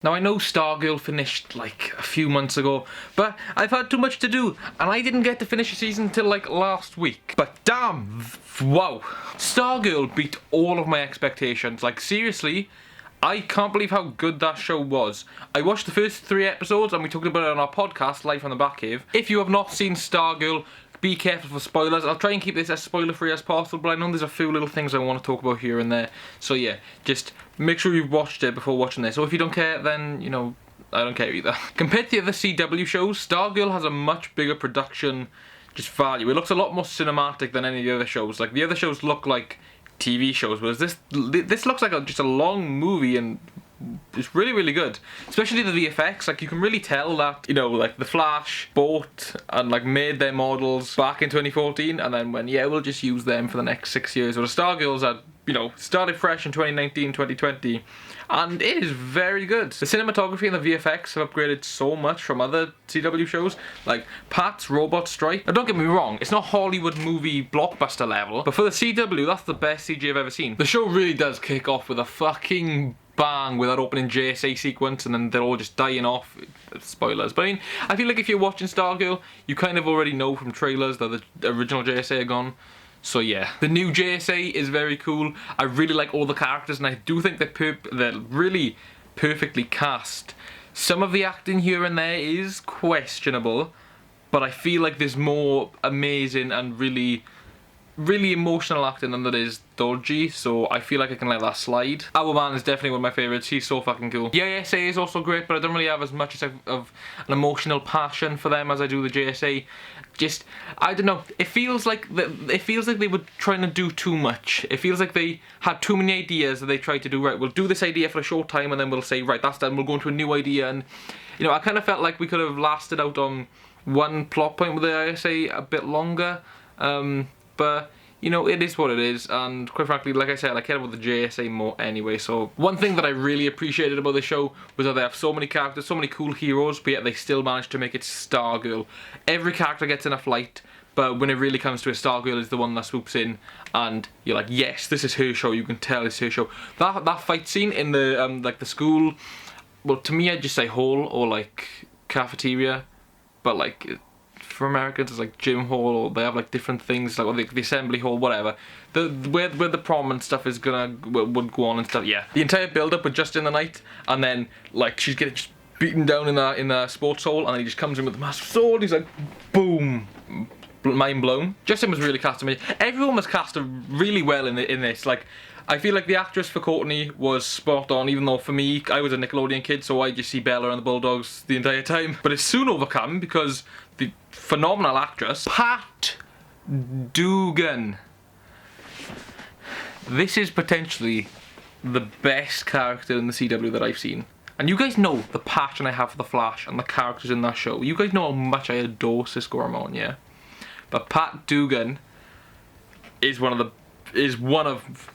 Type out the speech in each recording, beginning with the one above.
Now I know Stargirl finished like a few months ago, but I've had too much to do and I didn't get to finish the season until like last week. But damn, wow. Stargirl beat all of my expectations. Like seriously, I can't believe how good that show was. I watched the first 3 episodes and we talked about it on our podcast, Live from the Batcave. If you have not seen Stargirl, be careful for spoilers. I'll try and keep this as spoiler free as possible, but I know there's a few little things I want to talk about here and there. So yeah, just make sure you've watched it before watching this. Or if you don't care, then, you know, I don't care either. Compared to the other CW shows, Stargirl has a much bigger production just value. It looks a lot more cinematic than any of the other shows. Like, the other shows look like TV shows, whereas this looks like just a long movie, and it's really, really good. Especially the VFX, like you can really tell that, you know, like the Flash bought and like made their models back in 2014 and then went, yeah, we'll just use them for the next 6 years. Or the Stargirls had, you know, started fresh in 2019, 2020, and it is very good. The cinematography and the VFX have upgraded so much from other CW shows, like Pat's Robot Strike. Now don't get me wrong, it's not Hollywood movie blockbuster level, but for the CW, that's the best CG I've ever seen. The show really does kick off with a fucking bang with that opening JSA sequence, and then they're all just dying off. Spoilers, but I mean, I feel like if you're watching Stargirl, you kind of already know from trailers that the original JSA are gone. So yeah, the new JSA is very cool. I really like all the characters, and I do think they're really perfectly cast. Some of the acting here and there is questionable, but I feel like there's more amazing and really emotional acting than that is dodgy, so I feel like I can let that slide. Our Man is definitely one of my favourites. He's so fucking cool. The JSA is also great, but I don't really have as much of an emotional passion for them as I do the JSA. Just, I don't know, it feels like they were trying to do too much. It feels like they had too many ideas that they tried to do. Right, we'll do this idea for a short time and then we'll say, right, that's done, we'll go into a new idea. And, you know, I kind of felt like we could have lasted out on one plot point with the JSA a bit longer. But, you know, it is what it is, and quite frankly, like I said, I care about the JSA more anyway. So one thing that I really appreciated about the show was that they have so many characters, so many cool heroes, but yet they still managed to make it Stargirl. Every character gets enough light, but when it really comes to it, Stargirl is the one that swoops in, and you're like, yes, this is her show. You can tell it's her show. That fight scene in the like the school, well, to me, I'd just say hall or like cafeteria, but like, for Americans it's like gym hall, or they have like different things, like the assembly hall, whatever. Where the prom and stuff is would go on and stuff. Yeah, the entire build up with just in the night, and then like she's getting just beaten down in the sports hall, and then he just comes in with the massive sword. He's like, boom, mind blown. Justin was really cast amazing. Everyone was cast really well in this. Like, I feel like the actress for Courtney was spot on, even though for me, I was a Nickelodeon kid, so I just see Bella and the Bulldogs the entire time. But it's soon overcome because the phenomenal actress, Pat Dugan. This is potentially the best character in the CW that I've seen. And you guys know the passion I have for the Flash and the characters in that show. You guys know how much I adore Cisco Ramon, yeah? But Pat Dugan is one of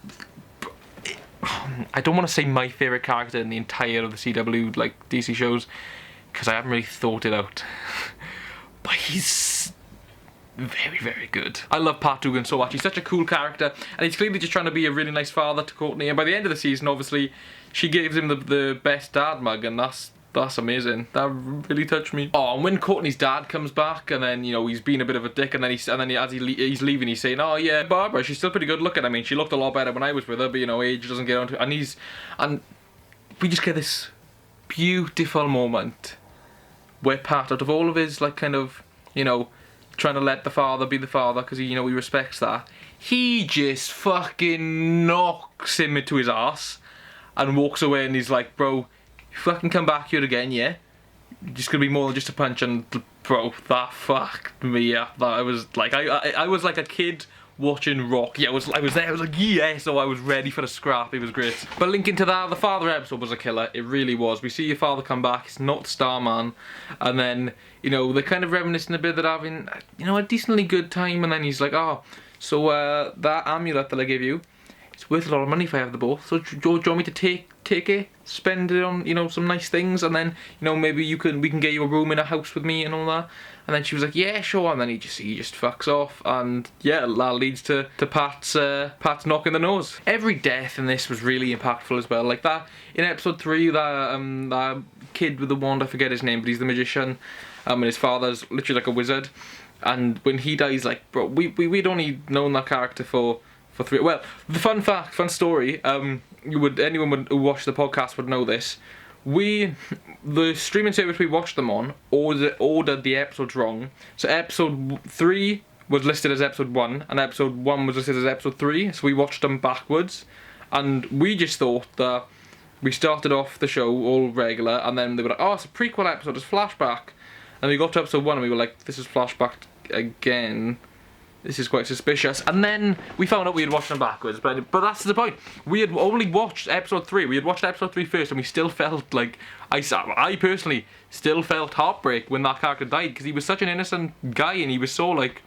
I don't want to say my favourite character in the entire of the CW, like, DC shows, because I haven't really thought it out. But he's very, very good. I love Pat Dugan so much. He's such a cool character, and he's clearly just trying to be a really nice father to Courtney, and by the end of the season, obviously, she gives him the best dad mug, and that's amazing. That really touched me. Oh, and when Courtney's dad comes back, and then, you know, he's been a bit of a dick, and then as he's leaving, he's saying, oh yeah, Barbara, she's still pretty good looking. I mean, she looked a lot better when I was with her, but you know, age doesn't get onto it. And we just get this beautiful moment where Pat, out of all of his, like, kind of, you know, trying to let the father be the father, because he, you know, he respects that, he just fucking knocks him into his ass and walks away, and he's like, bro, you fucking come back here again, yeah? You're just gonna be more than just a punch. And bro, that fucked me up. That I was like a kid watching Rock. Yeah, I was there. I was like, yeah. So I was ready for the scrap. It was great. But linking to that, the father episode was a killer. It really was. We see your father come back. It's not Starman, and then, you know, they're kind of reminiscing a bit, that having, you know, a decently good time, and then he's like, oh, so that amulet that I gave you, it's worth a lot of money if I have the both. So do you want me to take it, spend it on, you know, some nice things, and then, you know, maybe we can get you a room in a house with me and all that. And then she was like, yeah, sure. And then he just fucks off, and yeah, that leads to Pat's knock in the nose. Every death in this was really impactful as well. Like that in episode 3, that kid with the wand, I forget his name, but he's the magician, and his father's literally like a wizard. And when he dies, like, bro, we'd only known that character for 3. Well, the fun story. Anyone who watched the podcast would know this. The streaming service we watched them on ordered the episodes wrong. So episode 3 was listed as episode 1, and episode 1 was listed as episode 3. So we watched them backwards, and we just thought that we started off the show all regular, and then they were like, oh, it's a prequel episode, it's flashback. And we got to episode 1, and we were like, this is flashback again. This is quite suspicious. And then we found out we had watched them backwards, but that's the point. We had only watched episode 3. We had watched episode 3 first, and we still felt like, I personally still felt heartbreak when that character died, because he was such an innocent guy, and he was so like,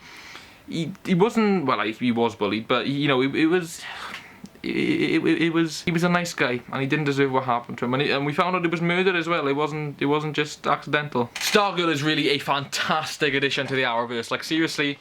he wasn't, well, he was bullied, but you know, he was a nice guy, and he didn't deserve what happened to him, and we found out it was murder as well. It wasn't just accidental. Stargirl is really a fantastic addition to the Arrowverse. Like, seriously,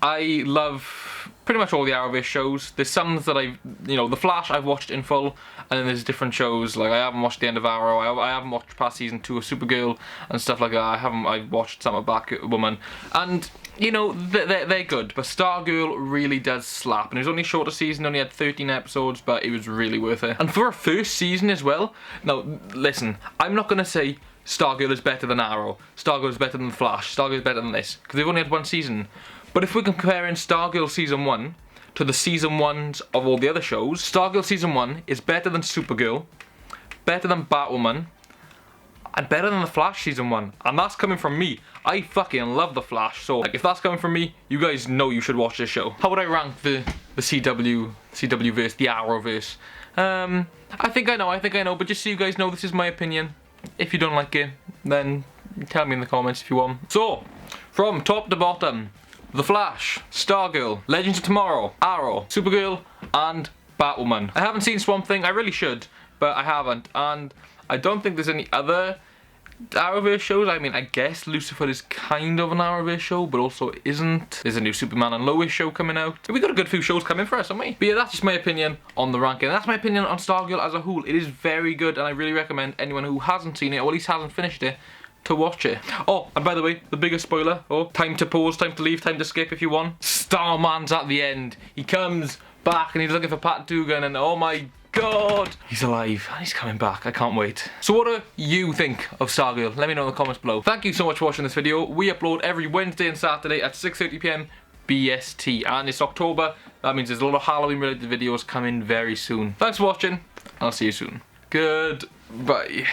I love pretty much all the Arrowverse shows. There's some that The Flash I've watched in full, and then there's different shows, like I haven't watched the end of Arrow, I haven't watched past season 2 of Supergirl and stuff like that. I've watched some of Batwoman, and you know, they're good, but Stargirl really does slap, and it was only a shorter season, only had 13 episodes, but it was really worth it. And for a first season as well, now listen, I'm not going to say Stargirl is better than Arrow, Stargirl is better than The Flash, Stargirl is better than this, because they've only had 1 season. But if we're comparing Stargirl Season 1 to the Season 1s of all the other shows, Stargirl Season 1 is better than Supergirl, better than Batwoman, and better than The Flash Season 1. And that's coming from me. I fucking love The Flash, so like, if that's coming from me, you guys know you should watch this show. How would I rank the CW verse, the Arrowverse? I think I know, but just so you guys know, this is my opinion. If you don't like it, then tell me in the comments if you want. So, from top to bottom, The Flash, Stargirl, Legends of Tomorrow, Arrow, Supergirl, and Batwoman. I haven't seen Swamp Thing. I really should, but I haven't, and I don't think there's any other Arrowverse shows. I mean, I guess Lucifer is kind of an Arrowverse show, but also isn't. There's a new Superman and Lois show coming out. We got a good few shows coming for us, haven't we? But yeah, that's just my opinion on the ranking. That's my opinion on Stargirl as a whole. It is very good, and I really recommend anyone who hasn't seen it, or at least hasn't finished it, to watch it. Oh, and by the way, the biggest spoiler, time to pause, time to leave, time to skip if you want. Starman's at the end. He comes back and he's looking for Pat Dugan, and oh my god, he's alive and he's coming back. I can't wait. So what do you think of Stargirl? Let me know in the comments below. Thank you so much for watching this video. We upload every Wednesday and Saturday at 6:30 PM BST, and it's October. That means there's a lot of Halloween related videos coming very soon. Thanks for watching, and I'll see you soon. Goodbye.